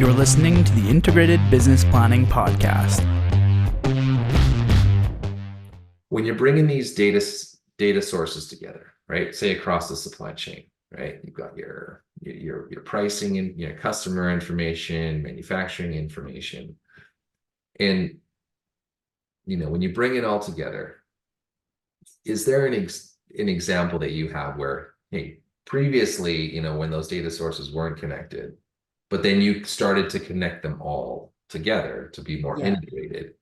You're listening to the Integrated Business Planning Podcast. When you're bringing these data sources together, right? Say across the supply chain, right? You've got your pricing and your customer information, manufacturing information, and when you bring it all together, is there an example that you have where, hey, previously, when those data sources weren't connected, but then you started to connect them all together to be more integrated?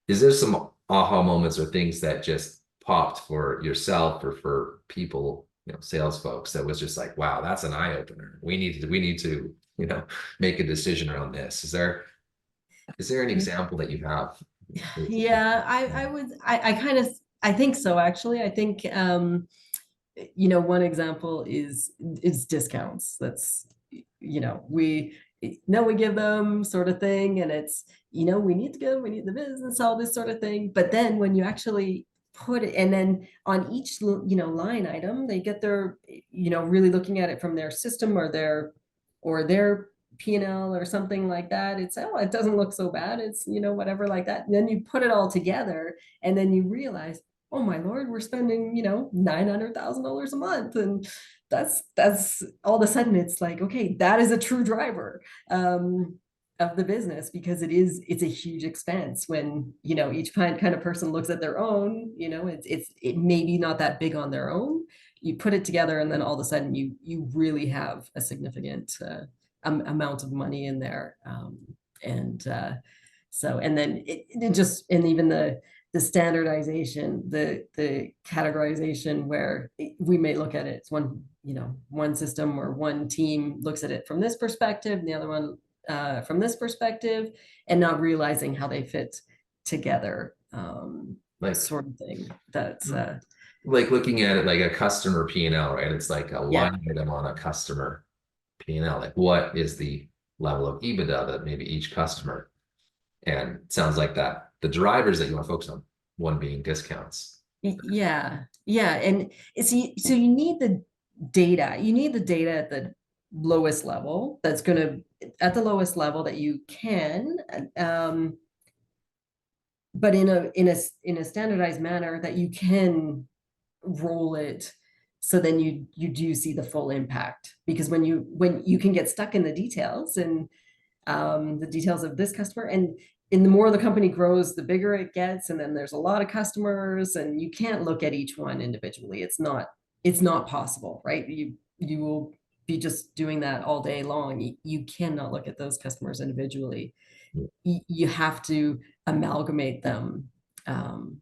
Is there some aha moments or things that just popped for yourself or for people, sales folks, that was just like, wow, that's an eye opener. We need to, make a decision around this. Is there an example that you have? Yeah, I think so, actually. I think, one example is discounts. That's, we give them sort of thing, and it's, we need the business, all this sort of thing. But then when you actually put it, and then on each, line item, they get their, really looking at it from their system or their P&L or something like that. It's, it doesn't look so bad. It's, whatever like that. And then you put it all together, and then you realize, oh my Lord, we're spending, $900,000 a month. And that's all of a sudden it's like, okay, that is a true driver of the business, because it's a huge expense when, each kind of person looks at their own, it maybe not that big on their own. You put it together, and then all of a sudden you really have a significant amount of money in there. And then it just, and even the standardization, the categorization, where we may look at it, it's one system or one team looks at it from this perspective, and the other one from this perspective, and not realizing how they fit together, sort of thing. That's like looking at it like a customer P&L, right? It's like a line item on a customer P&L. Like, what is the level of EBITDA that maybe each customer, and it sounds like that the drivers that you want to focus on, one being discounts. And so you need the data. You need the data at the lowest level. That's going to, at the lowest level that you can, but in a standardized manner that you can roll it. So then you do see the full impact, because when you can get stuck in the details, and the details of this customer, and the more the company grows, the bigger it gets, and then there's a lot of customers, and you can't look at each one individually. It's not possible, right? You will be just doing that all day long. You cannot look at those customers individually. You have to amalgamate them,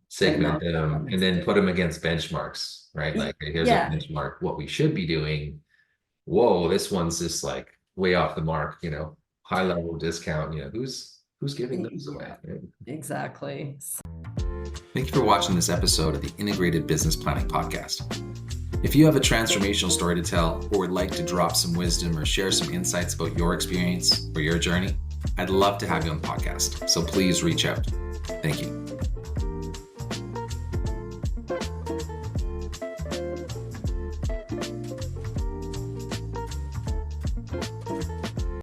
segment them, and then put them against benchmarks, right? Like, here's a benchmark, what we should be doing. Whoa, this one's just like way off the mark, high level discount, who's giving those away? Right? Exactly. Thank you for watching this episode of the Integrated Business Planning Podcast. If you have a transformational story to tell, or would like to drop some wisdom or share some insights about your experience or your journey, I'd love to have you on the podcast. So please reach out. Thank you.